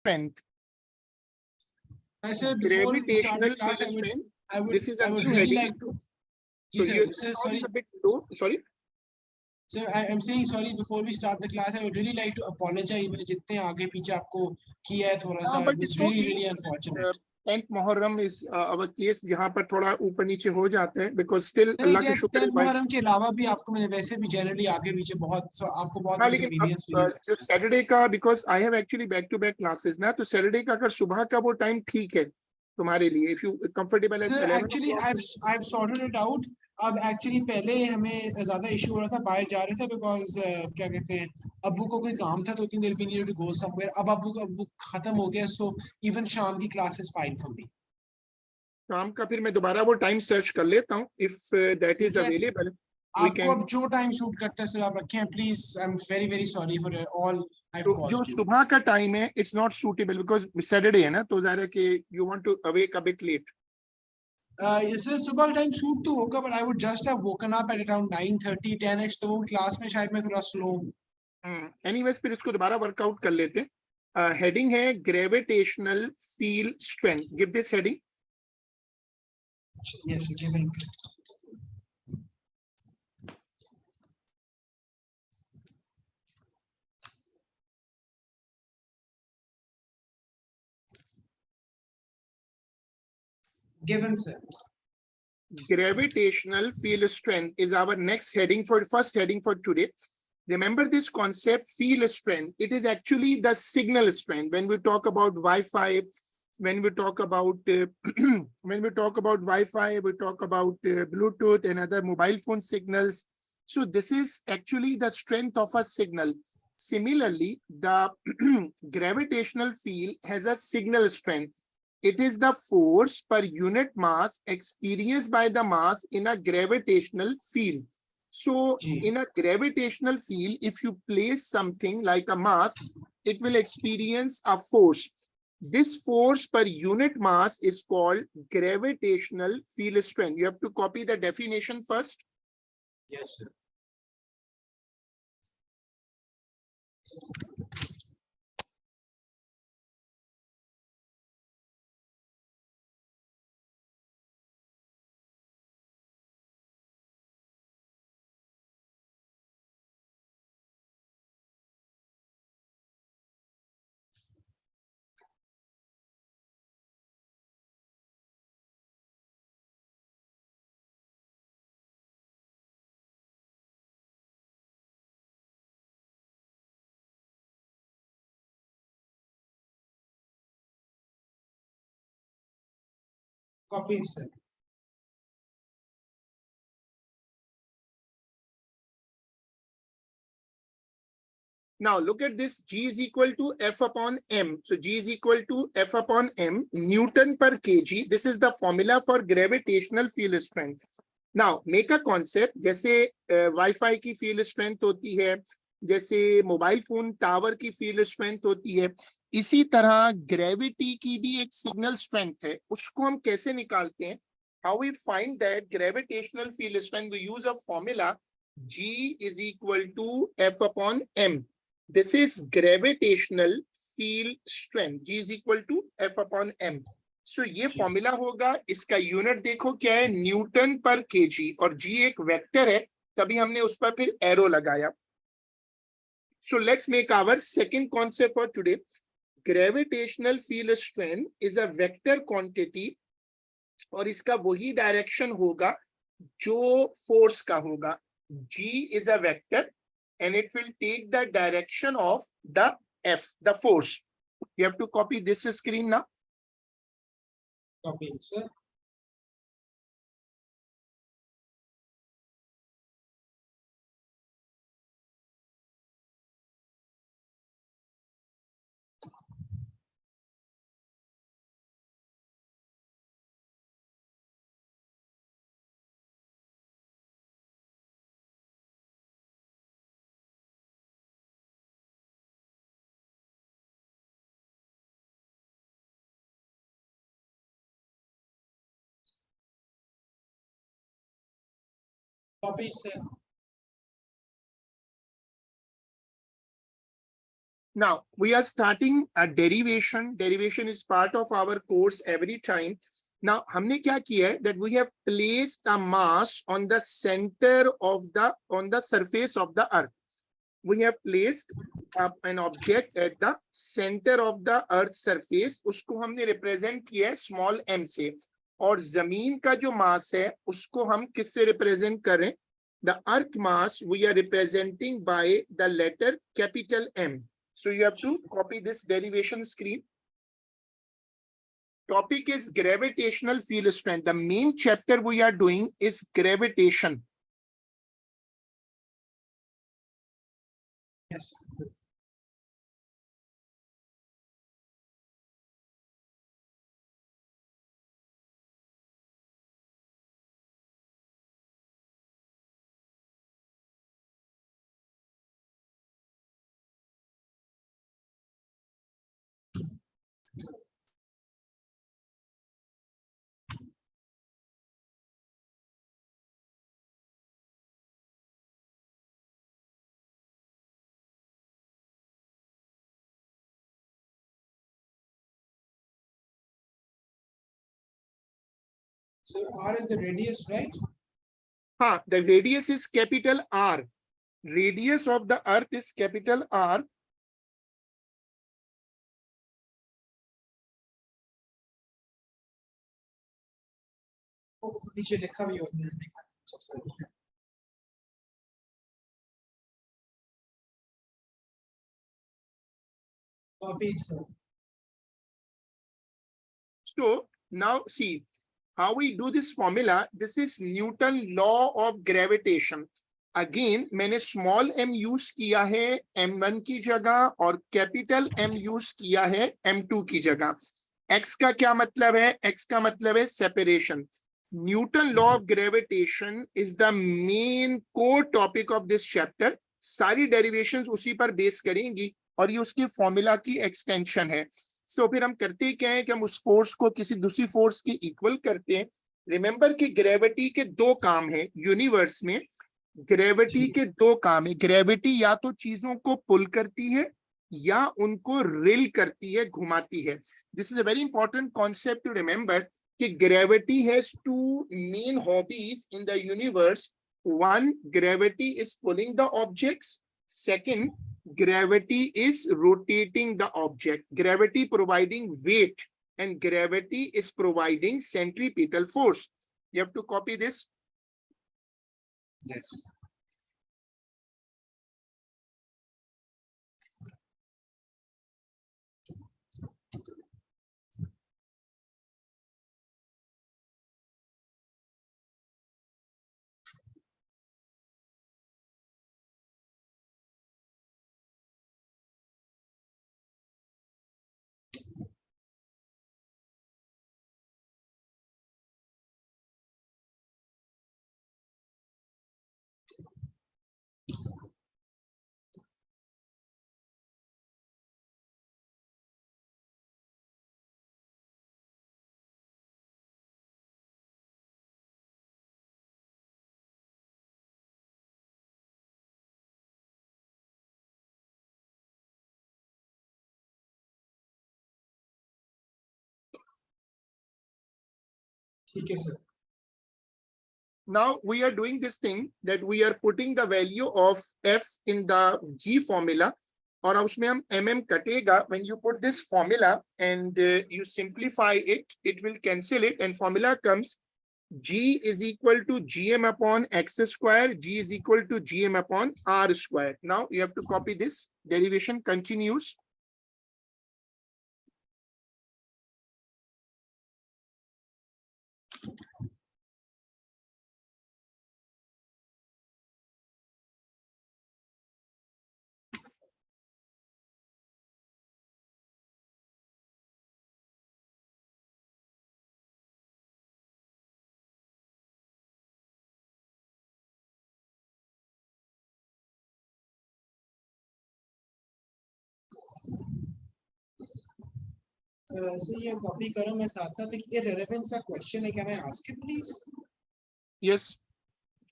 strength. I said before we start the Gravitational class, field strength. This is I a would new really heading. like to. So Sir, your sir, sound sorry. is a bit low. Sorry. So I'm saying sorry before we start the class. I would really like to apologize. मैंने जितने आगे पीछे आपको किया है थोड़ा सा. But It was it's really okay. really unfortunate. 10th Muharram is our case जहाँ पर थोड़ा ऊपर नीचे हो जाते हैं because still नहीं, अल्लाह के शुक्र है भाई. मुहर्रम के अलावा भी आपको मैंने वैसे भी जनरली आगे पीछे बहुत आपको बहुत हाँ लेकिन अब inconvenience जो सैटरडे का because I have actually back to back classes ना, तो सैटरडे का अगर सुबह का वो टाइम ठीक है तुम्हारे लिए if you comfortable at Sir, 11 actually o'clock. I've sorted it out. अब एक्चुअली पहले हमें ज्यादा इशू हो रहा था, बाहर जा रहे थे बिकॉज क्या कहते हैं, अब्बू को कोई काम था तो 3 दिन we needed to go somewhere. अब अब्बू खत्म हो गया, सो इवन शाम की class is fine for me. शाम का फिर मैं दोबारा वो टाइम सर्च कर लेता हूँ if that is available. आपको अब जो टाइम सूट करता है सर आप रखें please. I am very very sorry for all I have to caused to you. सुबह का टाइम है it's not suitable because Saturday है ना, तो ज़ाहिर है कि you want to awake a bit late. Sir सुबह का टाइम शूट तो होगा but I would just have woken up at around 9:30 10ish, तो वो क्लास में शायद मैं थोड़ा स्लो हूं. एनीवेज फिर इसको दोबारा वर्कआउट कर लेते हैं. हेडिंग है gravitational field strength. Give this heading. Yes giving. Given sir. Gravitational field strength is our next heading for first heading for today. Remember this concept, field strength. It is actually the signal strength. When we talk about Wi-Fi, when we talk about Wi-Fi, we talk about Bluetooth and other mobile phone signals. So this is actually the strength of a signal. Similarly, the gravitational field has a signal strength. It is the force per unit mass experienced by the mass in a gravitational field. So in a gravitational field, if you place something like a mass, it will experience a force. This force per unit mass is called gravitational field strength. You have to copy the definition first. Yes, sir. Copy it, sir. Now look at this. G is equal to F upon M. So G is equal to F upon M, Newton per kg. This is the formula for gravitational field strength. Now make a concept. जैसे Wi-Fi की field strength होती है, जैसे mobile phone tower की field strength होती है, इसी तरह ग्रेविटी की भी एक सिग्नल स्ट्रेंथ है. उसको हम कैसे निकालते हैं? How we find that gravitational field strength? We use a formula. G is equal to F upon M. This is gravitational field strength. G is equal to F upon M. So ये formula होगा. इसका unit देखो क्या है, Newton पर KG, और G एक vector है, तभी हमने उस पर फिर एरो लगाया. So let's make our second concept for today. Gravitational field strength is a vector quantity, और इसका वही डायरेक्शन होगा जो फोर्स का होगा. G is a vector and it will take the direction of the F, the force. You have to copy this screen now. Copy it, sir. Copy it, sir. Now we are starting a derivation. Derivation is part of our course every time. Now हमने क्या किया है that we have placed a mass on the center of the surface of the earth. We have placed an object at the center of the earth surface. उसको हमने represent किया है small m से. और जमीन का जो mass है उसको हम किससे represent करें? The earth mass we are representing by the letter capital M. So you have to copy this derivation screen. Topic is gravitational field strength. The main chapter we are doing is gravitation. Yes. So R is the radius, right? The radius is capital R. Radius of the earth is capital R. Oh, नीचे लिखा भी होता है, देखा अच्छा सही है. Copy it, sir. So now see how we do this formula. This is Newton law of gravitation. Again मैंने small m use किया है m1 की जगह और capital M use किया है m2 की जगह. X का क्या मतलब है? X का मतलब है separation. Newton law of gravitation is the main core topic of this chapter. सारी derivations उसी पर बेस करेंगी और ये उसकी फॉर्मूला की एक्सटेंशन है. सो फिर हम करते क्या है कि हम उस फोर्स को किसी दूसरी फोर्स के इक्वल करते हैं. रिमेंबर कि ग्रेविटी के दो काम है यूनिवर्स में. ग्रेविटी के दो काम है. ग्रेविटी या तो चीजों को पुल करती है या उनको रिल करती है, घुमाती है. This is a very important concept to remember कि gravity has two main hobbies in the universe. One, gravity is pulling the objects. Second, gravity is rotating the object. Gravity providing weight and gravity is providing centripetal force. You have to copy this. Yes. ठीक है sir. Now we are doing this thing that we are putting the value of F in the G formula. और उसमें हम mm कटेगा. When you put this formula and you simplify it, it will cancel it and formula comes G is equal to gm upon x square. G is equal to gm upon r square. Now you have to copy this. Derivation continues. So ये copy करो, मैं साथ साथ एक irrelevant सा question है, can I ask it please? Yes.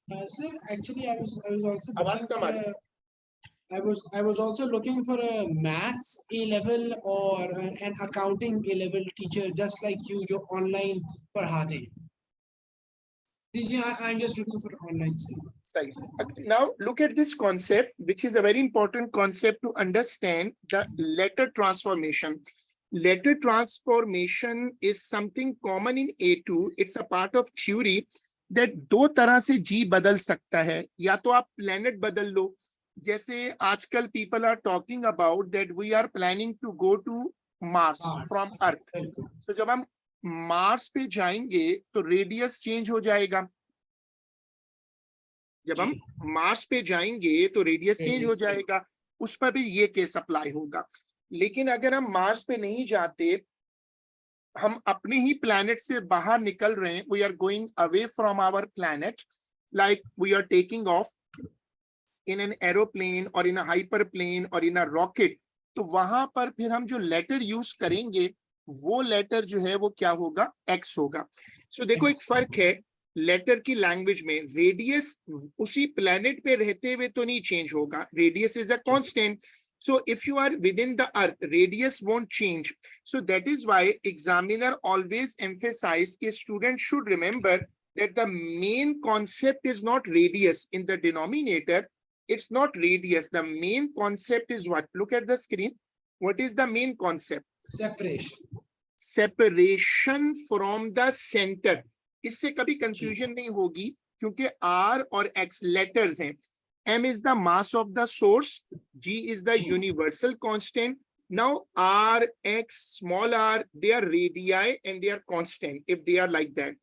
Sir, actually I was also आवाज looking come for आ रही a, I was also looking for a maths A level or an accounting A level teacher just like you जो online पढ़ा दे. I'm just looking for online से. Size. Now look at this concept, which is a very important concept to understand the letter transformation. Letter transformation is something common in A2. It's a part of theory that दो तरह से G बदल सकता है. या तो आप planet बदल लो, जैसे आजकल people are talking about that we are planning to go to Mars from Earth. बिल्कुल. तो जब हम मार्स पे जाएंगे तो रेडियस चेंज हो जाएगा. जब हम मार्स पे जाएंगे तो रेडियस चेंज हो जाएगा, उस पर भी ये केस अप्लाई होगा. लेकिन अगर हम मार्स पे नहीं जाते, हम अपने ही प्लैनेट से बाहर निकल रहे हैं, we are going away from our planet, like we are taking off in an aeroplane और इन अ हाइपर प्लेन और इन अ रॉकेट, तो वहां पर फिर हम जो लेटर यूज करेंगे वो लेटर जो है वो क्या होगा, एक्स होगा. सो देखो एक फर्क है लेटर की लैंग्वेज में. रेडियस उसी प्लेनेट पे रहते हुए तो नहीं चेंज होगा, radius is a constant. So if you are within the earth, radius won't change. So that is why examiner always emphasize that students should remember that the main concept is not radius in the denominator. It's not radius. The main concept is what? Look at the screen. What is the main concept? Separation. Separation from the center. इससे कभी confusion नहीं होगी क्योंकि R और X letters हैं. M is the mass of the source, G is the universal constant. Now R, X, small r, they are radii and they are constant if they are like that.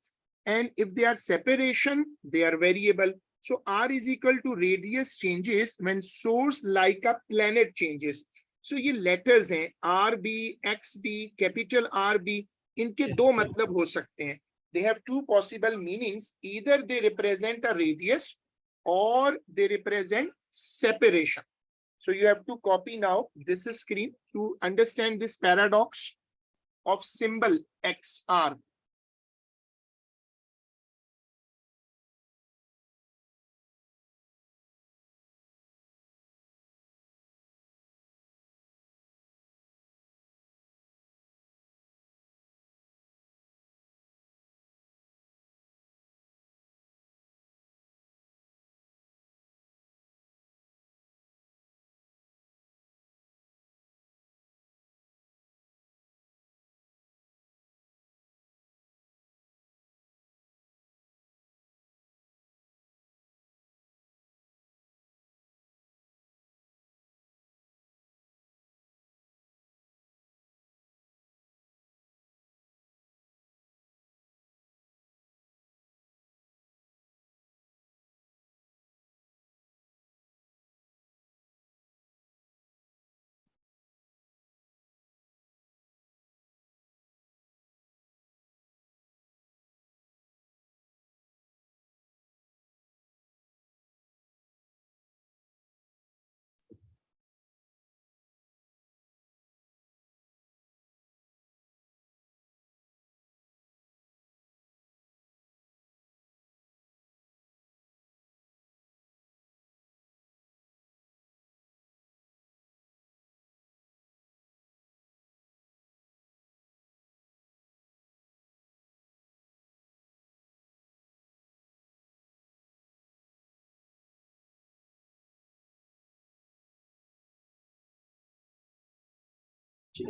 And if they are separation, they are variable. So R is equal to radius changes when source like a planet changes. So ये letters हैं RB, XB, capital RB, इनके दो मतलब हो सकते हैं. They have two possible meanings. Either they represent a radius or they represent separation. So you have to copy now this screen to understand this paradox of symbol XR.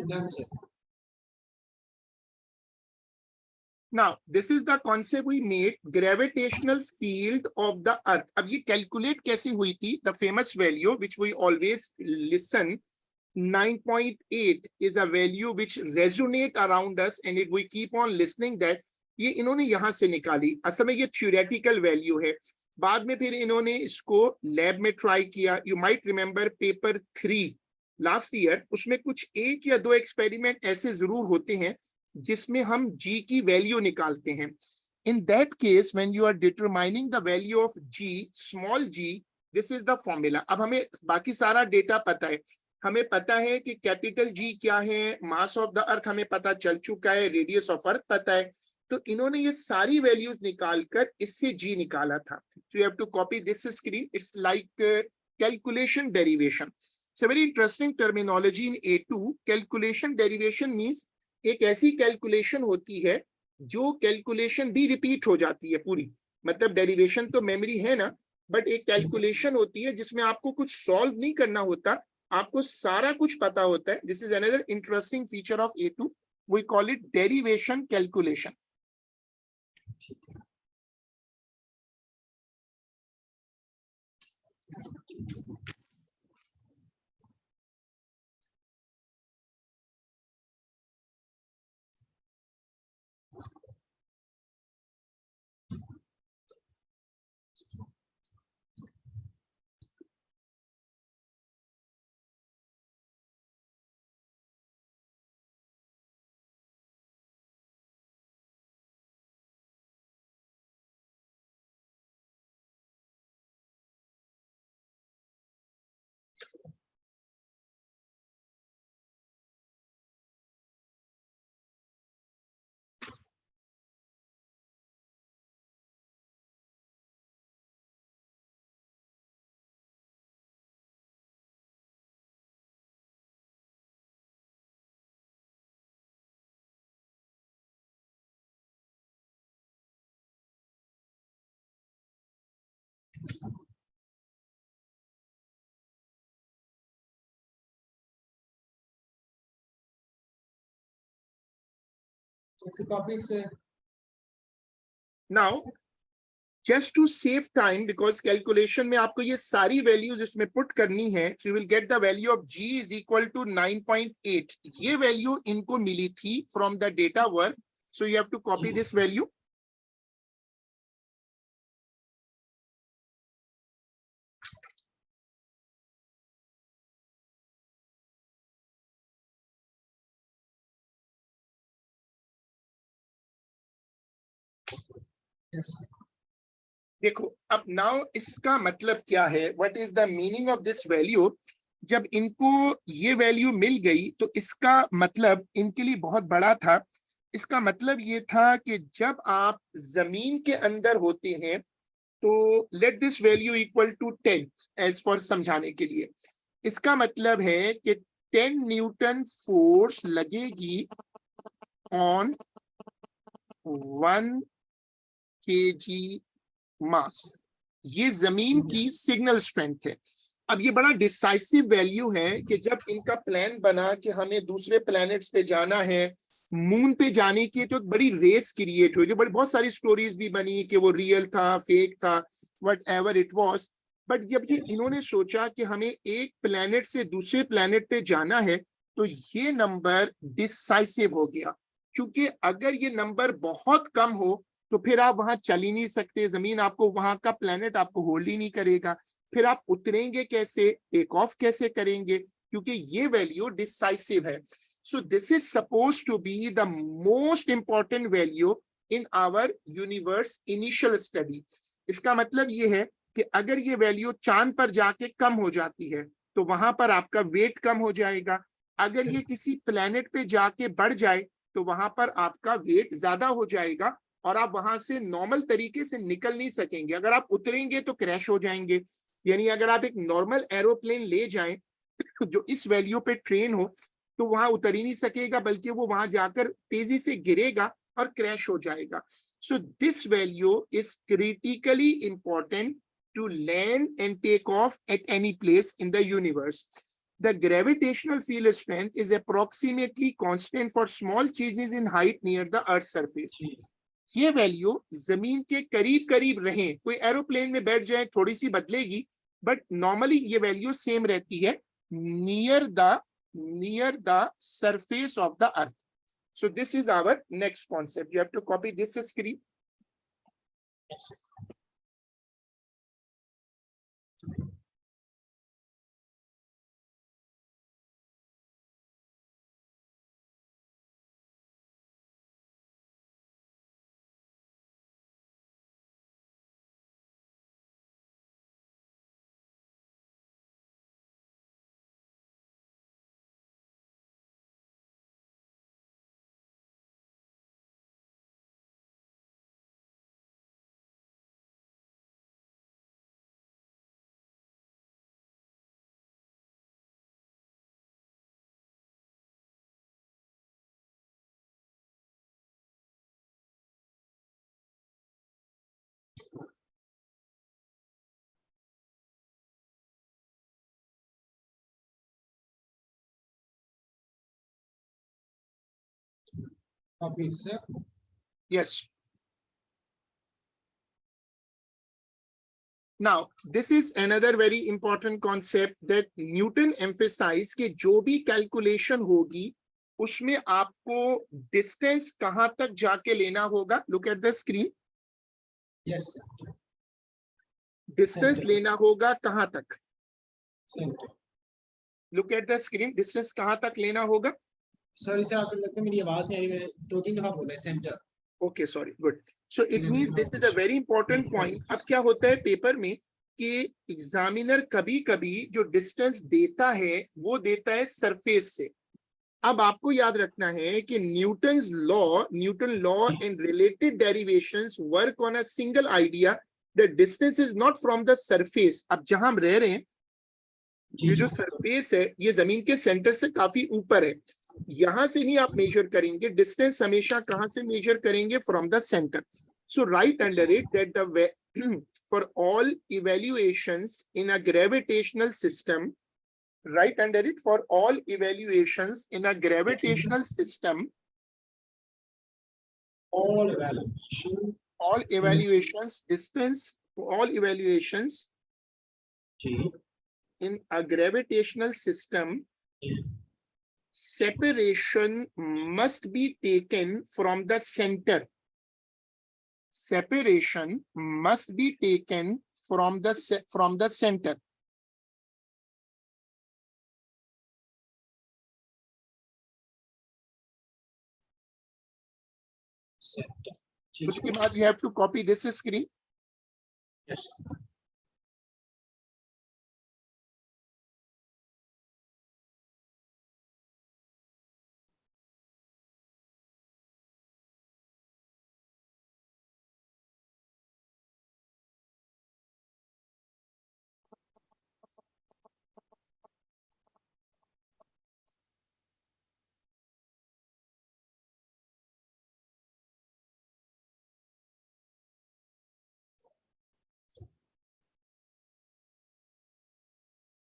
That's it. Now, this is the concept we made, gravitational field of the earth. अब ये calculate कैसे हुई थी? The famous value which we always listen, 9.8 is a value which resonate around us and it we keep on listening that. ये इन्होंने यहाँ से निकाली. असल में ये theoretical value है. बाद में फिर इन्होंने इसको लैब में ट्राई किया. You might remember paper 3 last year, उसमें कुछ एक या दो एक्सपेरिमेंट ऐसे जरूर होते हैं जिसमें हम G की वैल्यू निकालते हैं. In that case, when you are determining the value of G, small g, this is the formula. अब हमें बाकी सारा डेटा पता है. हमें पता है कि कैपिटल G क्या है, मास ऑफ द अर्थ हमें पता चल चुका है, रेडियस ऑफ अर्थ पता है. तो इन्होंने ये सारी वैल्यूज निकालकर इससे G निकाला था. So you have to copy this screen. It's like calculation derivation. It's a very interesting terminology in A2. Calculation derivation means एक ऐसी कैलकुलेशन होती है जो कैलकुलेशन भी रिपीट हो जाती है पूरी, मतलब डेरिवेशन तो मेमोरी है ना, बट एक कैलकुलेशन होती है जिसमें आपको कुछ सॉल्व नहीं करना होता, आपको सारा कुछ पता होता है. This is another interesting feature of A2. We call it derivation calculation. Now just to save time, because calculation में आपको ये सारी values इसमें put करनी है, so you will get the value of G is equal to 9.8. ये value इनको मिली थी from the data work, so you have to copy this value. Yes. देखो अब नाउ इसका मतलब क्या है, what is the meaning of this value. जब इनको ये वैल्यू मिल गई तो इसका मतलब इनके लिए बहुत बड़ा था. इसका मतलब ये था कि जब आप जमीन के अंदर होते हैं तो let this value equal to 10 as for समझाने के लिए. इसका मतलब है कि 10 न्यूटन फोर्स लगेगी ऑन 1 kg मास. ये जमीन की सिग्नल स्ट्रेंथ है. अब ये बड़ा डिसाइसिव वैल्यू है कि जब इनका प्लान बना कि हमें दूसरे प्लैनेट्स पे जाना है, मून पे जाने की, तो एक बड़ी रेस क्रिएट हुई, जो बड़ी बहुत सारी स्टोरीज भी बनी कि वो रियल था, फेक था, what ever it was. But जब ये इन्होंने सोचा कि हमें एक प्लैनेट से दूसरे प्लैनेट पे जाना है, तो ये नंबर डिसाइसिव हो गया. क्योंकि अगर ये नंबर बहुत कम हो तो फिर आप वहां चल ही नहीं सकते, जमीन आपको, वहां का प्लेनेट आपको होल्ड ही नहीं करेगा. फिर आप उतरेंगे कैसे, टेक ऑफ कैसे करेंगे, क्योंकि ये वैल्यू डिसाइसिव है. So this is suppose to be the most important value in our universe initial study. इसका मतलब ये है कि अगर ये वैल्यू चांद पर जाके कम हो जाती है तो वहां पर आपका वेट कम हो जाएगा. अगर ये किसी प्लेनेट पे जाके बढ़ जाए तो वहां पर आपका वेट ज्यादा हो जाएगा और आप वहां से नॉर्मल तरीके से निकल नहीं सकेंगे. अगर आप उतरेंगे तो क्रैश हो जाएंगे. यानी अगर आप एक नॉर्मल एरोप्लेन ले जाएं जो इस वैल्यू पे ट्रेन हो तो वहां उतर ही नहीं सकेगा, बल्कि वो वहां जाकर तेजी से गिरेगा और क्रैश हो जाएगा. So this value is critically important to land and take off at any place in the universe. The gravitational field strength is approximately constant for small changes in height near the Earth's surface. ये value जमीन के करीब करीब रहे, कोई aeroplane में बैठ जाए थोड़ी सी बदलेगी, बट नॉर्मली ये वैल्यू सेम रहती है near the surface of the earth. So this is our next concept. You have to copy this screen. Copy it, sir. Yes. Now, this is another very important concept that Newton emphasized कि जो भी calculation होगी उसमें आपको distance कहां तक जाके लेना होगा. Look at the screen. Yes, sir. Distance Center. लेना होगा कहां तक. Center. Look at the screen. Distance कहां तक लेना होगा. Sorry sir, आपको लगता है मेरी आवाज नहीं आ रही, मैंने 2-3 दफा बोला है centre. Okay, sorry, good. So it Yeah, means no this is a issue. very important point. अब क्या होता है पेपर में कि एग्जामिनर कभी कभी जो डिस्टेंस देता है वो देता है सरफेस से. अब आपको याद रखना है कि Newton law and related derivations work on a single idea that distance is not from the surface. अब जहां हम रह रहे हैं ये जो सरफेस है ये जमीन के सेंटर से काफी ऊपर है. यहां से नहीं आप मेजर करेंगे. डिस्टेंस हमेशा कहां से मेजर करेंगे. From the centre. So right under it that the for all evaluations in a gravitational system, right under it, for all evaluations in a gravitational system, all evaluations distance, all evaluations in a gravitational system, separation must be taken from the center. Separation must be taken from the center. center. उसके बाद you have to copy this screen. Yes.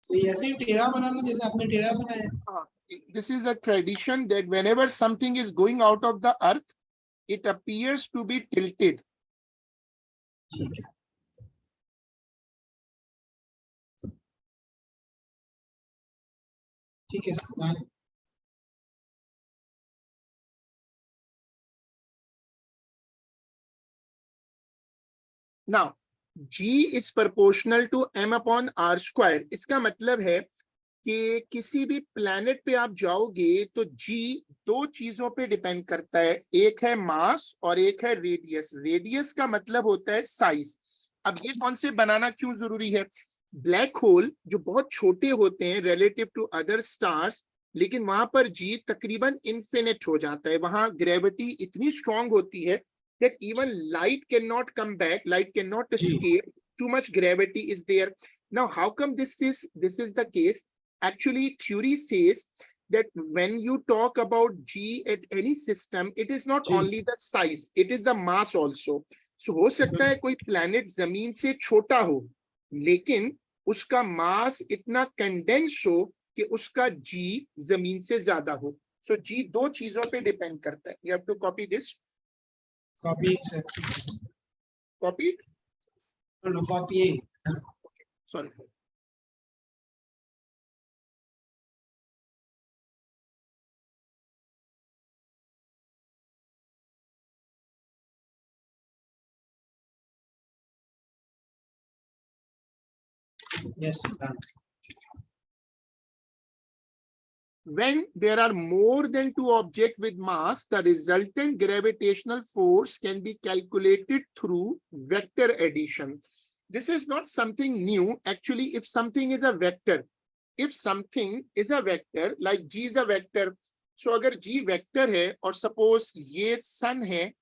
तो ऐसे ही टेढ़ा बनाना जैसे आपने टेढ़ा बनाया. This is a tradition that whenever something is going out of the earth, it appears to be tilted. ठीक है. ठीक है sir. Now, G is proportional to m upon r square. इसका मतलब है कि किसी भी प्लैनेट पे आप जाओगे तो G दो चीजों पे डिपेंड करता है. एक है मास और एक है रेडियस. रेडियस का मतलब होता है साइज. अब ये कॉन्सेप्ट बनाना क्यों जरूरी है. ब्लैक होल जो बहुत छोटे होते हैं रिलेटिव टू अदर स्टार्स, लेकिन वहां पर G तकरीबन इन्फिनिट हो जाता है. वहां ग्रेविटी इतनी स्ट्रांग होती है that even light cannot come back, light cannot escape, too much gravity is there. Now how come this is the case? Actually theory says that when you talk about G at any system, it is not only the size, it is the mass also. So हो सकता है कोई planet जमीन से छोटा हो लेकिन उसका मास इतना कंडेंस हो कि उसका G जमीन से ज्यादा हो. So G दो चीजों पे डिपेंड करता है. You have to copy this. Copy it, sir. Copy it? No, copying. Okay, sorry. Yes, done. When there are more than two objects with mass, the resultant gravitational force can be calculated through vector addition. This is not something new. Actually, if something is a vector, like G is a vector, so अगर G vector है और suppose ये sun है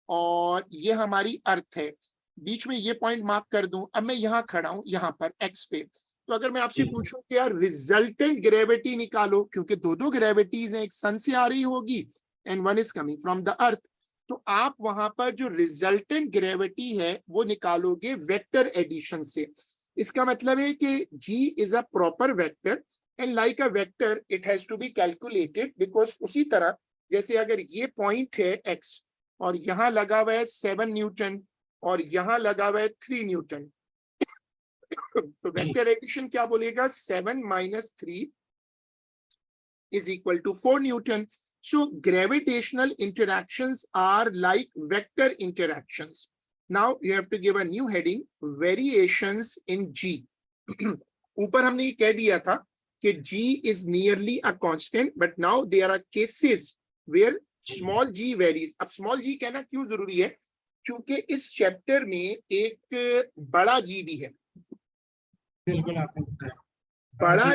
और ये हमारी अर्थ है, बीच में ये पॉइंट मार्क कर दूं. अब मैं यहाँ खड़ा हूं यहाँ पर x पे, तो अगर मैं आपसे पूछूं कि यार रिजल्टेंट ग्रेविटी निकालो, क्योंकि दो ग्रेविटीज हैं, एक सन से आ रही होगी and one is coming from the earth, तो आप वहां पर जो रिजल्टेंट ग्रेविटी है वो निकालोगे वेक्टर एडिशन से। इसका मतलब है कि g is a proper vector and like a vector it has to be calculated, because उसी तरह जैसे अगर ये पॉइंट है x और यहाँ लगा हुआ है 7 न्यूटन और यहाँ लगा हुआ है 3 न्यूटन, तो वेक्टर एडिशन क्या बोलेगा, 7 minus 3 is equal to 4 Newton. So gravitational interactions are like vector interactions. Now you have to give a new heading, variations in G. ऊपर हमने ये कह दिया था कि G is nearly a constant, but now there are cases where small g varies. अब small g कहना क्यों जरूरी है, क्योंकि इस चैप्टर में एक बड़ा g भी है। बिल्कुल आपने बताया बड़ा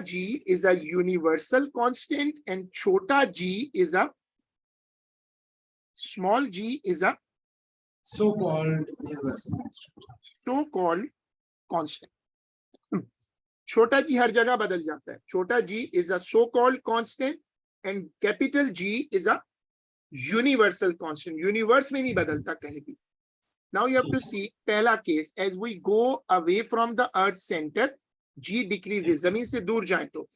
g is a universal constant and छोटा g is a small g is a so-called universal constant. छोटा g हर जगह बदल जाता है, छोटा g is a so called constant and capital G is a universal constant. universe में नहीं बदलता कहीं भी. Now you have to see पहला case, as we go away from the earth center g decreases, जमीन से दूर जाएं तो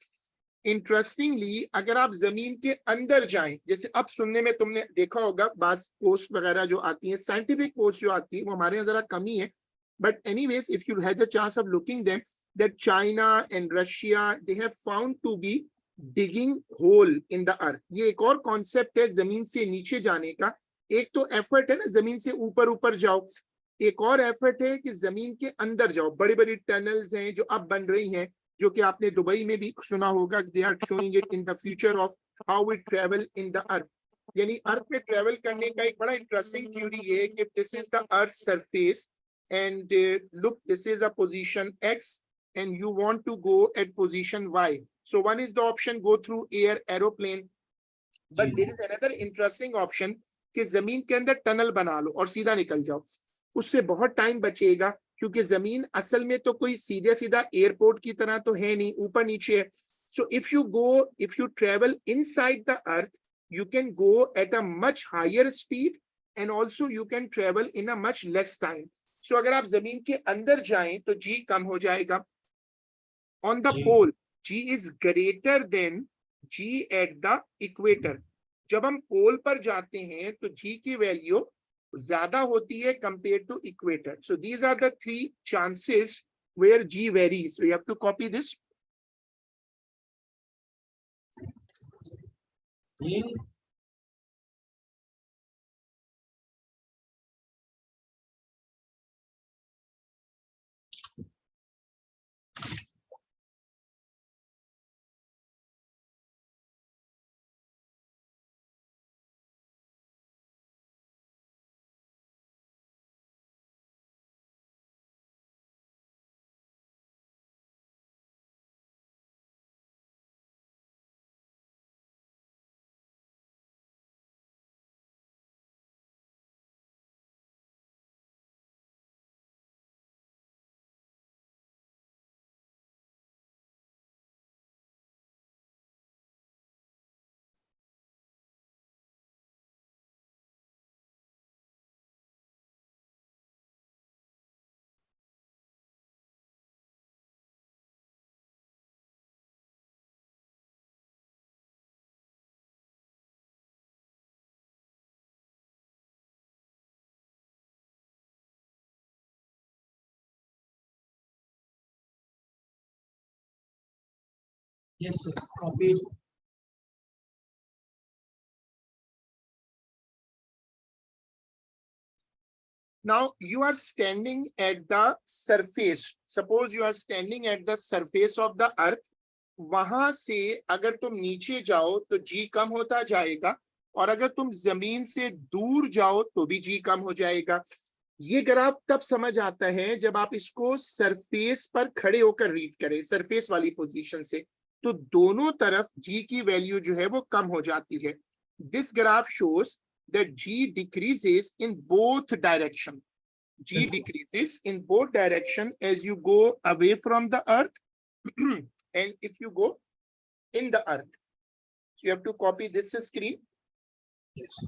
इंटरेस्टिंगली अगर आप जमीन के अंदर जाएं, जैसे अब सुनने में तुमने देखा होगा बात पोस्ट वगैरह जो आती है, साइंटिफिक पोस्ट जो आती है वो हमारे यहाँ जरा कमी है, but anyways if you have the chance of looking them that China and Russia they have found to be digging hole in the earth. ये एक और कॉन्सेप्ट है जमीन से नीचे जाने का. एक तो एफर्ट है ना जमीन से ऊपर ऊपर जाओ, एक और एफर्ट है कि जमीन के अंदर जाओ. बड़ी बड़ी टनल्स हैं जो अब बन रही हैं, जो कि आपने दुबई में भी सुना होगा, they are showing it in the future of how we travel in the earth. यानी अर्थ पे ट्रेवल करने का एक बड़ा इंटरेस्टिंग थ्योरी है कि this is the earth surface and look this is a position x and you want to go at position y. So one is the option go through air aeroplane, but there is another interesting option कि जमीन के अंदर tunnel बना लो और सीधा निकल जाओ. उससे बहुत टाइम बचेगा क्योंकि जमीन असल में तो कोई सीधा सीधा एयरपोर्ट की तरह तो है नहीं, ऊपर नीचे है. So if you travel inside the earth you can go at a much higher speed and also you can travel in a much less time. So अगर आप जमीन के अंदर जाएं तो जी कम हो जाएगा. On the pole g is greater than g at the equator. जब हम पोल पर जाते हैं तो जी की वैल्यू ज्यादा होती है compare to equator. So these are the 3 chances where g varies. So you have to copy this. Yes, sir. Copied. Now you are standing at the surface. Suppose you are standing at the surface of the earth. वहां से अगर तुम नीचे जाओ तो जी कम होता जाएगा और अगर तुम जमीन से दूर जाओ तो भी जी कम हो जाएगा. ये ग्राफ तब समझ आता है जब आप इसको सरफेस पर खड़े होकर रीड करें, सरफेस वाली पोजीशन से, तो दोनों तरफ जी की वैल्यू जो है वो कम हो जाती है. This graph shows that g decreases in both direction. G decreases in both direction as you go away from the earth and if you go in the earth. You have to copy this screen. Yes.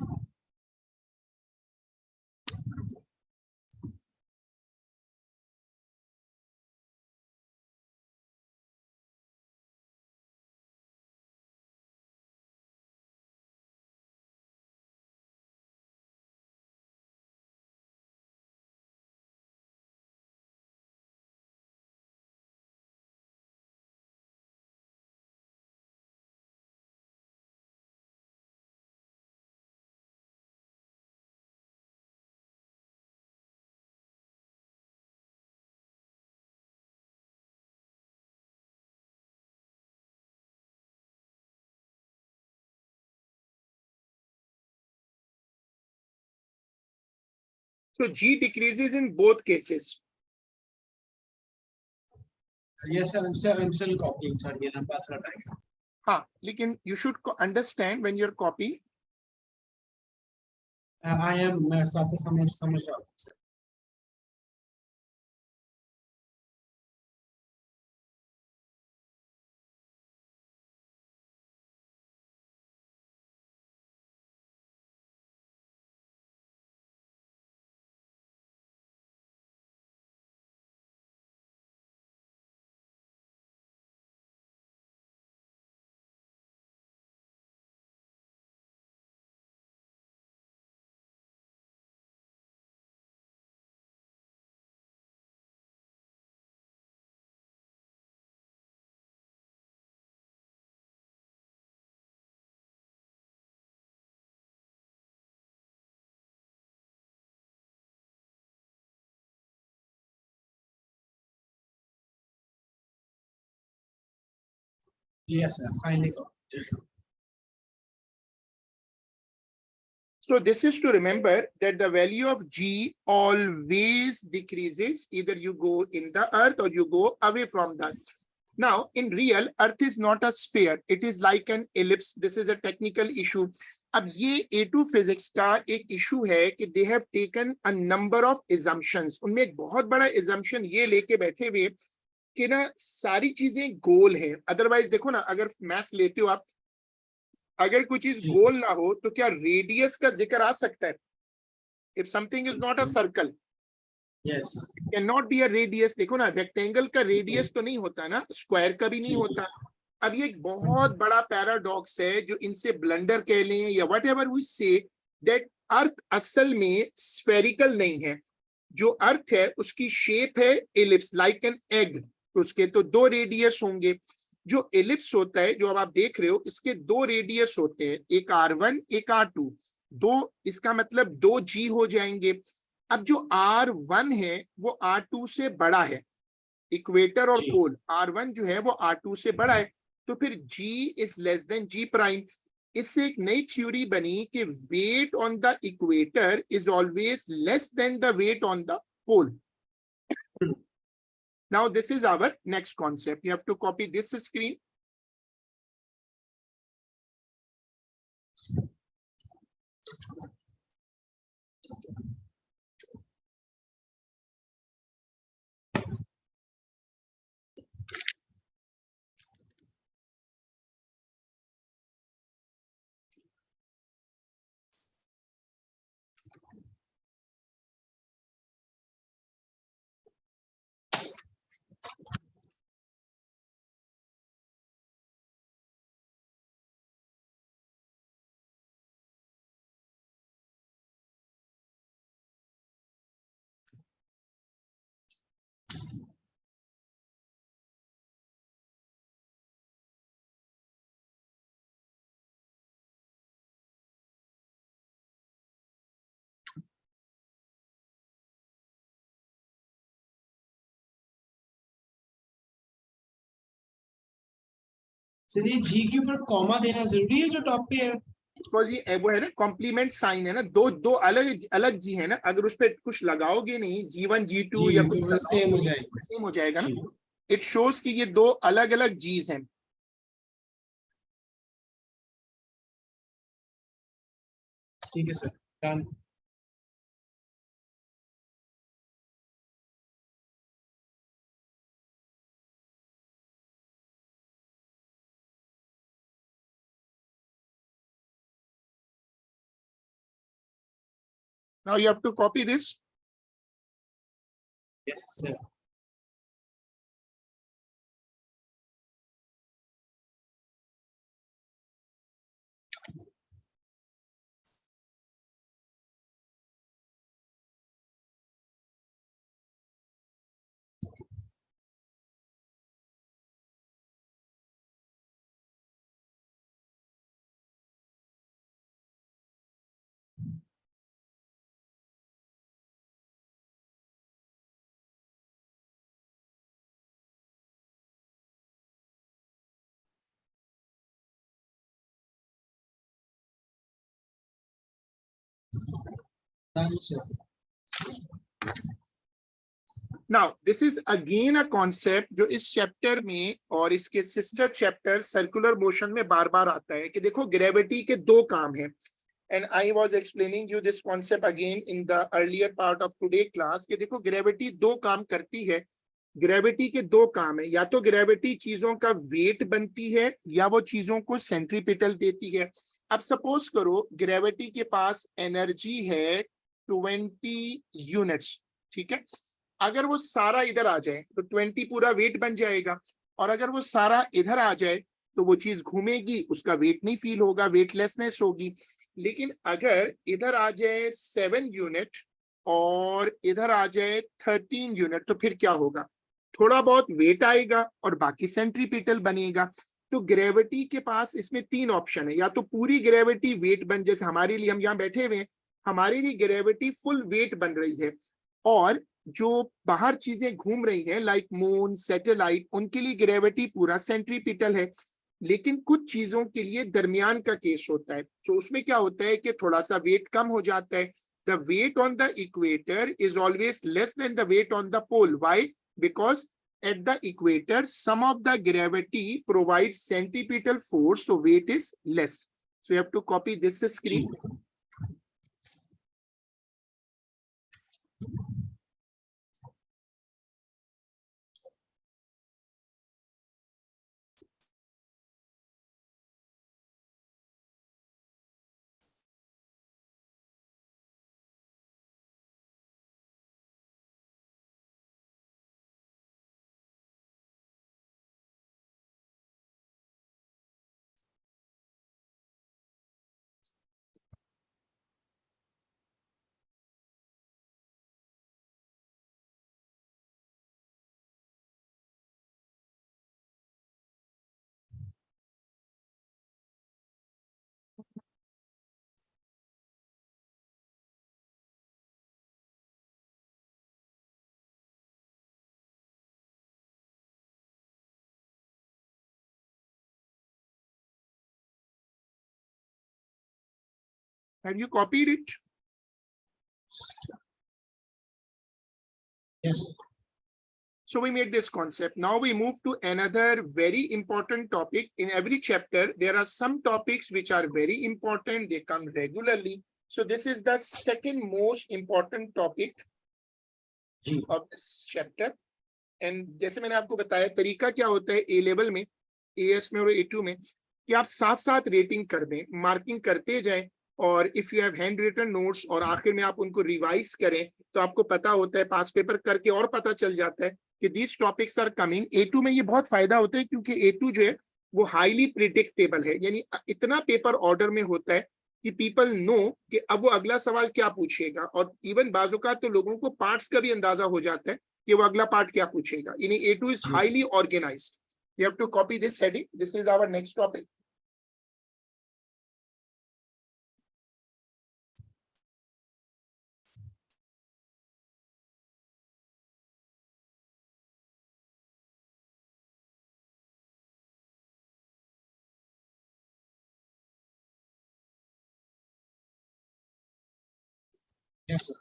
So G decreases in both cases. Yes, sir. I'm still copying. Sorry, ये लंबा थोड़ा diagram. हाँ, लेकिन you should understand when you're copying. I am मैं साथ समझ रहा हूँ sir. Yes, sir. Finally got it. So this is to remember that the value of G always decreases. Either you go in the earth or you go away from the earth. Now, in real, earth is not a sphere. It is like an ellipse. This is a technical issue. अब ये A2 physics का एक issue है कि they have taken a number of assumptions. उनमें एक बहुत बड़ा assumption ये लेके बैठे हुए कि ना सारी चीजें गोल हैं. अदरवाइज देखो ना, अगर मैथ्स लेते हो आप, अगर कोई चीज गोल ना हो तो क्या रेडियस का जिक्र आ सकता है? If something is not a circle, Yes. Can not be a radius. देखो ना, रेक्टेंगल का रेडियस तो नहीं होता ना, स्क्वायर का भी नहीं जी, होता. अब ये एक बहुत बड़ा पैराडॉक्स है जो इनसे ब्लंडर कह लें या वट एवर वी से, दैट अर्थ असल में स्फेरिकल नहीं है. जो अर्थ है उसकी शेप है एलिप्स, लाइक एन एग. तो उसके तो दो रेडियस होंगे. जो एलिप्स होता है जो अब आप देख रहे हो, इसके दो रेडियस होते हैं, एक R1 एक R2. दो, इसका मतलब दो G हो जाएंगे. अब जो R1 है वो R2 से बड़ा है. इक्वेटर और जी. पोल, R1 जो है वो R2 से बड़ा है. तो फिर G is less than G prime. इससे एक नई थ्योरी बनी कि weight on the equator is always less than the weight on the pole. Now this is our next concept. You have to copy this screen. Sir ये जी के ऊपर comma देना जरूरी है जो टॉप पे है? बिकॉज ये वो है ना, कॉम्प्लीमेंट साइन है ना, दो दो अलग अलग जी है ना. अगर उस पर कुछ लगाओगे नहीं, G1 G2 जी या तो कुछ वो सेम हो लगाओगे, जाएगा. सेम हो जाएगा जी. ना. इट शोज कि ये दो अलग अलग जीज हैं. ठीक है sir. Done. Now you have to copy this. Yes, sir. Done, sir. Now this is again a concept जो इस चैप्टर में और इसके सिस्टर चैप्टर सर्कुलर मोशन में बार बार आता है कि देखो ग्रेविटी के दो काम हैं. And I was explaining you this concept again in the earlier part of today class कि देखो ग्रेविटी दो काम करती है. ग्रेविटी के दो काम है, या तो ग्रेविटी चीजों का वेट बनती है या वो चीजों को सेंट्रीपिटल देती है. अब सपोज करो ग्रेविटी के पास एनर्जी है 20 यूनिट्स, ठीक है. अगर वो सारा इधर आ जाए तो 20 पूरा वेट बन जाएगा, और अगर वो सारा इधर आ जाए तो वो चीज घूमेगी, उसका वेट नहीं फील होगा, वेटलेसनेस होगी. लेकिन अगर इधर आ जाए 7 यूनिट और इधर आ जाए 13 यूनिट तो फिर क्या होगा? थोड़ा बहुत वेट आएगा और बाकी सेंट्रीपिटल बनेगा. तो ग्रेविटी के पास इसमें तीन ऑप्शन है, या तो पूरी ग्रेविटी वेट बन, जैसे हमारे लिए हम यहाँ बैठे हुए हैं, हमारे लिए ग्रेविटी फुल वेट बन रही है, और जो बाहर चीजें घूम रही हैं लाइक मून सैटेलाइट, उनके लिए ग्रेविटी पूरा सेंट्रीपिटल है. लेकिन कुछ चीजों के लिए दरमियान का केस होता है. तो उसमें क्या होता है कि थोड़ा सा वेट कम हो जाता है. The weight on the equator is always less than the weight on the pole. Why? Because at the equator some of the gravity provides centripetal force, so weight is less. So you have to copy this screen. Have you copied it? Yes. So we made this concept. Now we move to another very important topic. In every chapter, there are some topics which are very important. They come regularly. So this is the second most important topic of this chapter. And जैसे मैंने आपको बताया तरीका क्या होता है ए level में, as में और ए2 में, कि आप साथ साथ रेटिंग कर दें, मार्किंग करते जाएं, और if you have handwritten notes और आखिर में आप उनको रिवाइज करें तो आपको पता होता है, पास पेपर करके और पता चल जाता है कि these topics are coming. A two में ये बहुत फायदा होता है क्योंकि ए2 जो है वो हाईली प्रिडिक्टेबल है, यानी इतना पेपर ऑर्डर में होता है कि पीपल नो कि अब वो अगला सवाल क्या पूछेगा, और इवन बाजुका तो लोगों को पार्ट्स का भी अंदाजा हो जाता है कि वो अगला पार्ट क्या पूछेगा. यानी A2 is highly organized. You have to copy this heading. This is our next topic. Yes, sir.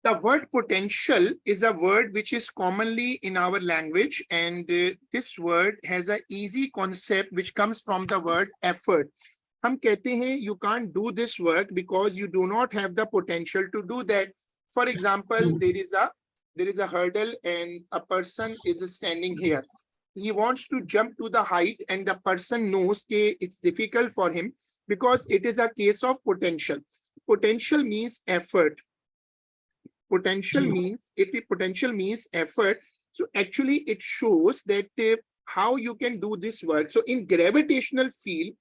The word potential is a word which is commonly in our language, and this word has an easy concept which comes from the word effort. हम कहते हैं you can't do this work because you do not have the potential to do that. For example, there is a hurdle and a person is standing here. He wants to jump to the height and the person knows that it's difficult for him because it is a case of potential. potential means effort. जी. Potential means effort. So actually it shows that how you can do this work. So in gravitational field,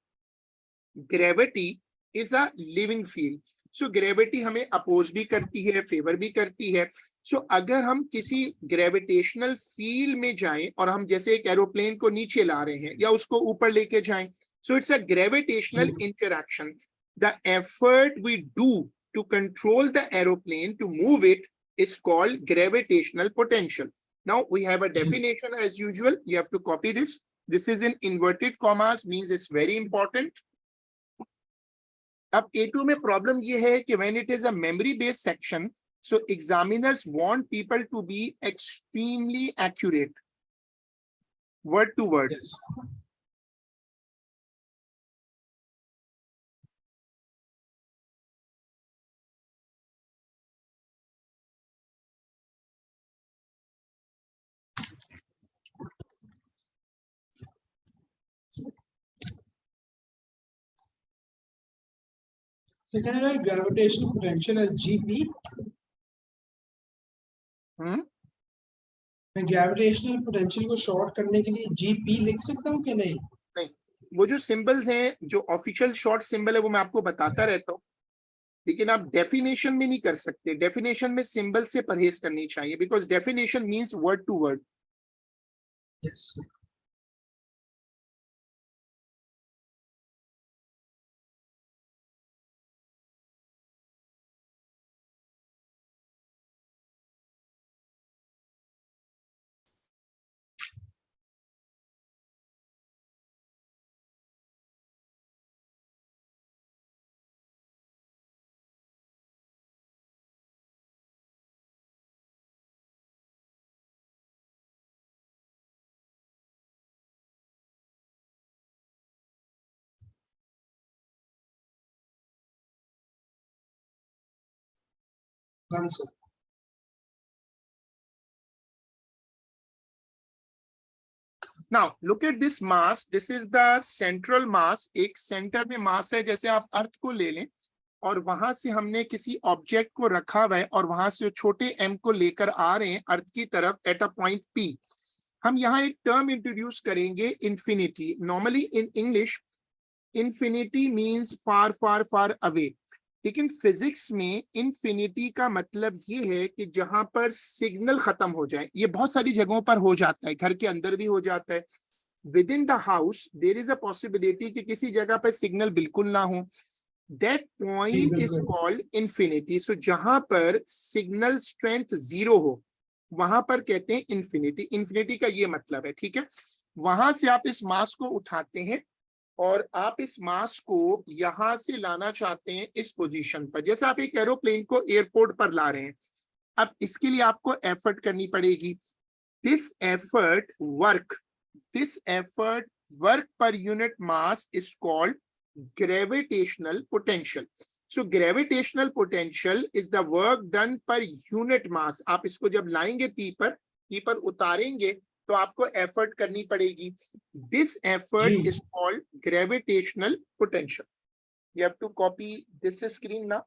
gravity is a living field. So gravity हमें oppose भी करती है, favour भी करती है. So अगर हम किसी ग्रेविटेशनल फील्ड में जाएं और हम जैसे एक एरोप्लेन को नीचे ला रहे हैं या उसको ऊपर लेके जाएं, so it's a gravitational ji. interaction. The effort we do to control the aeroplane to move it is called gravitational potential. Now we have a definition as usual. You have to copy this. This is in inverted commas, means it's very important. अब A2 में problem ये है कि when it is a memory based section, so examiners want people to be extremely accurate, word to word. Yes. So can I write gravitational potential as GP? हम्म मैं gravitational potential को short करने के लिए GP लिख सकता हूँ कि नहीं? नहीं, वो जो सिंबल्स हैं, जो ऑफिशियल शॉर्ट सिंबल है, वो मैं आपको बताता रहता हूँ, लेकिन आप डेफिनेशन में नहीं कर सकते. डेफिनेशन में सिंबल से परहेज करनी चाहिए, because definition means word to word. Yes. Answer. Now look at this mass. This is the central mass. एक सेंटर में मास है, जैसे आप अर्थ को ले लें और वहां से हमने किसी ऑब्जेक्ट को रखा हुआ है और वहां से छोटे एम को लेकर आ रहे हैं अर्थ की तरफ एट अ पॉइंट पी. हम यहाँ एक टर्म इंट्रोड्यूस करेंगे, infinity. Normally in English infinity means far far far away, लेकिन फिजिक्स में इंफिनिटी का मतलब ये है कि जहां पर सिग्नल खत्म हो जाए. ये बहुत सारी जगहों पर हो जाता है, घर के अंदर भी हो जाता है. Within the house there is a possibility कि किसी जगह पर सिग्नल बिल्कुल ना हो. दैट जी पॉइंट इज बिल्कुल. Called infinity. सो जहां पर सिग्नल स्ट्रेंथ जीरो हो, वहां पर कहते हैं इंफिनिटी. इंफिनिटी का ये मतलब है, ठीक है. वहां से आप इस मास को उठाते हैं और आप इस मास को यहां से लाना चाहते हैं इस पोजीशन पर. जैसे आप एक एरोप्लेन को एयरपोर्ट पर ला रहे हैं, अब इसके लिए आपको एफर्ट करनी पड़ेगी. This effort work, this effort work per unit mass is called gravitational potential. So gravitational potential is the work done per unit mass. आप इसको जब लाएंगे P पर उतारेंगे तो आपको एफर्ट करनी पड़ेगी. This effort ji. is called gravitational potential. You have to copy this screen now.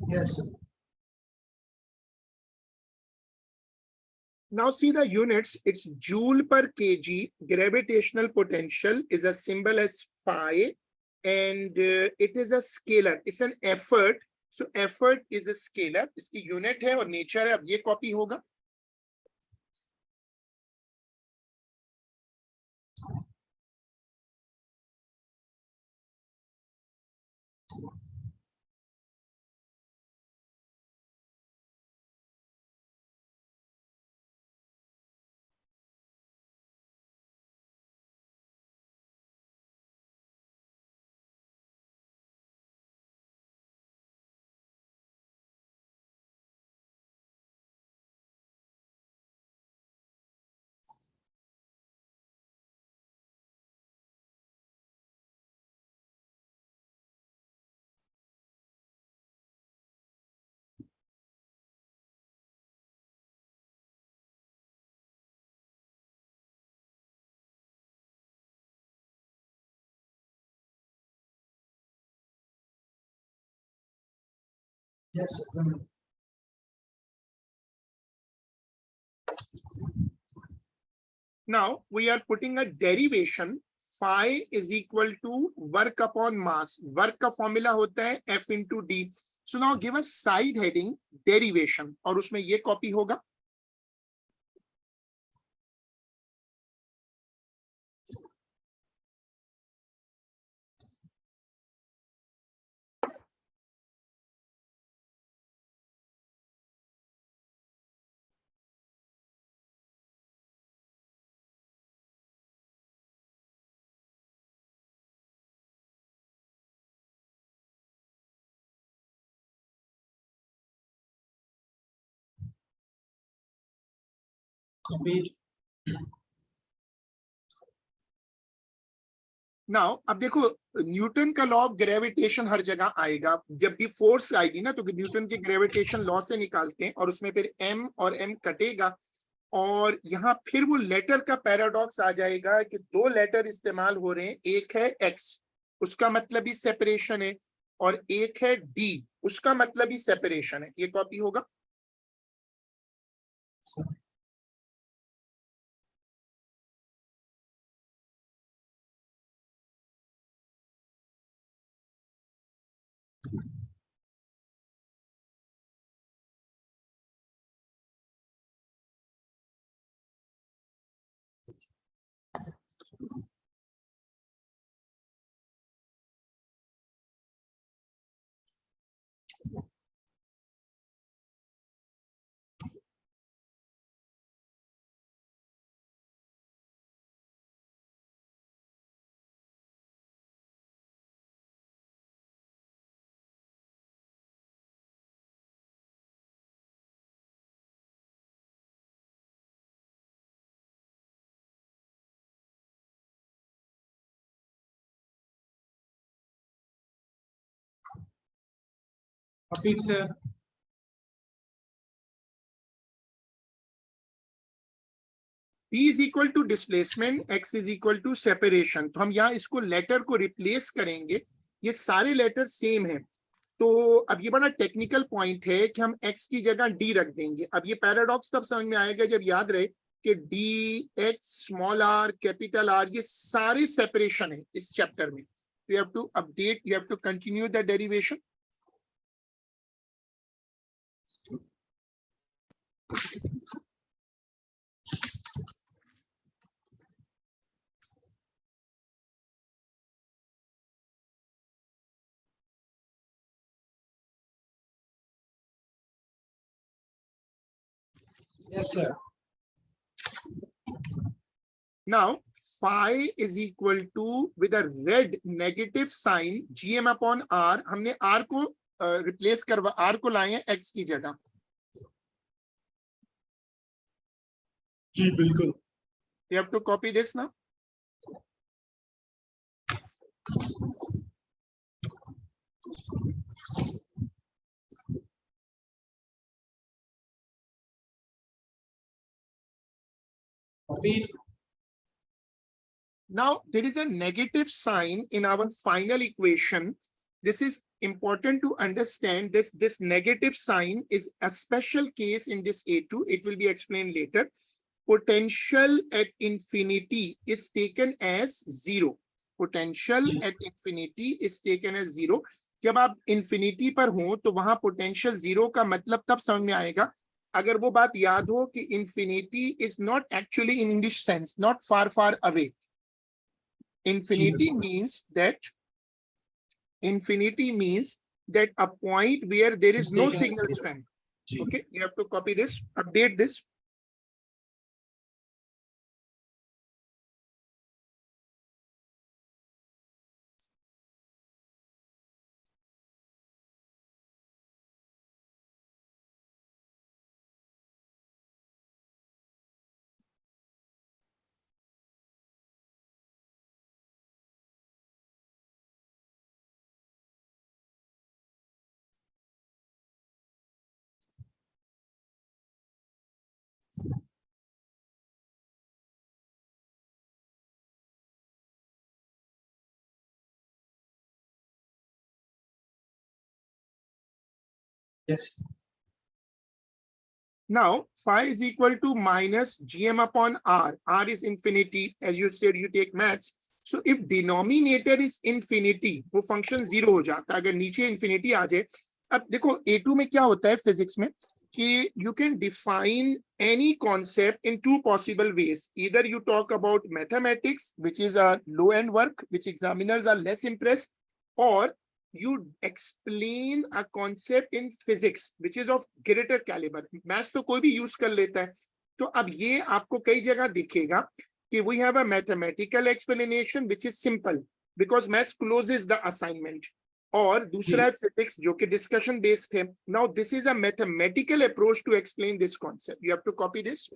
Yes, sir. Now see the units, it's joule per kg. Gravitational potential is a symbol as phi, and it is a scalar. It's an effort. So effort is a scalar. इसकी unit है और nature है. अब ये copy होगा. Yes, sir. Now we are putting a derivation. Phi is equal to work upon mass. Work का formula होता है F into D. So now give us side heading derivation और उसमें ये copy होगा. Copied. नाउ अब देखो न्यूटन का लॉ ऑफ ग्रेविटेशन हर जगह आएगा. जब भी फोर्स आएगी ना तो न्यूटन के ग्रेविटेशन लॉ से निकालते हैं और उसमें फिर m और m कटेगा और यहाँ फिर वो लेटर का पैराडॉक्स आ जाएगा कि दो लेटर इस्तेमाल हो रहे हैं. एक है x, उसका मतलब ही सेपरेशन है, और एक है d, उसका मतलब ही सेपरेशन है. ये कॉपी होगा. Copied, sir. P is equal to displacement, x is equal to separation. तो हम यहाँ इसको लेटर को रिप्लेस करेंगे. ये सारे लेटर सेम हैं. तो अब ये बड़ा टेक्निकल पॉइंट है कि हम x की जगह d रख देंगे. अब ये पैराडॉक्स तब समझ में आएगा जब याद रहे कि d, x, small r, capital R ये सारे सेपरेशन है इस चैप्टर में. You have to update, you have to continue the derivation. Yes, sir. Now phi is equal to, with a red negative sign, gm upon r. हमने r को replace करवा, r को लाए हैं x की जगह. जी बिल्कुल. You have to copy this now. Copied. Now there is a negative sign in our final equation. this is important to understand. This negative sign is a special case in this A2. It will be explained later. Potential at infinity is taken as 0. Potential at infinity is taken as 0. जब आप infinity पर हो तो वहां potential 0 का मतलब तब समझ में आएगा अगर वो बात याद हो कि infinity is not actually in English sense, not far away. Infinity means that a point where there is no signal strength. Okay, you have to copy this, update this. Yes. Now phi is equal to minus gm upon r. R is infinity, as you said, you take maths. So if denominator is infinity, वो function 0 हो जाता है. अगर नीचे infinity आ जाए, अब देखो A2 में क्या होता है physics में कि you can define any concept in two possible ways. Either you talk about mathematics, which is a low end work, which examiners are less impressed, or you explain a concept in physics which is of greater caliber. Maths तो कोई भी use कर लेता है. तो अब ये आपको कई जगह दिखेगा कि we have a mathematical explanation which is simple because maths closes the assignment. और दूसरा है physics जो कि discussion based है. Now this is a mathematical approach to explain this concept. You have to copy this.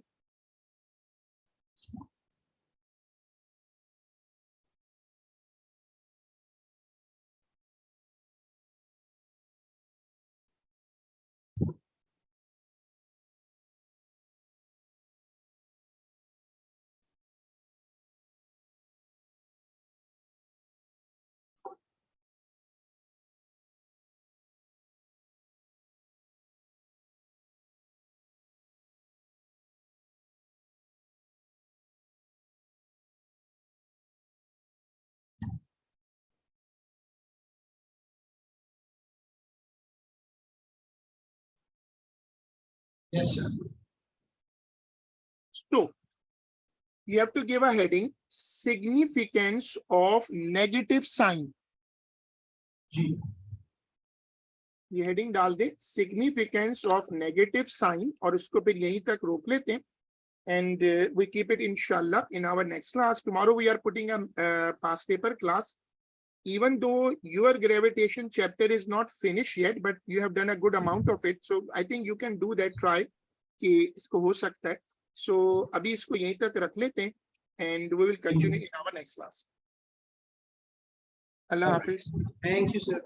Yes, sir. So you have to give a heading, significance of negative sign. जी. ये heading डाल दे, significance of negative sign, और उसको फिर यहीं तक रोक लेते हैं. And we keep it inshallah in our next class. Tomorrow we are putting a past paper class. Even though your gravitation chapter is not finished yet, but you have done a good amount of it. So I think you can do that try कि इसको हो सकता है. So अभी इसको यहीं तक रख लेते हैं and we will continue in our next class. Allah Hafiz. Thank you, sir.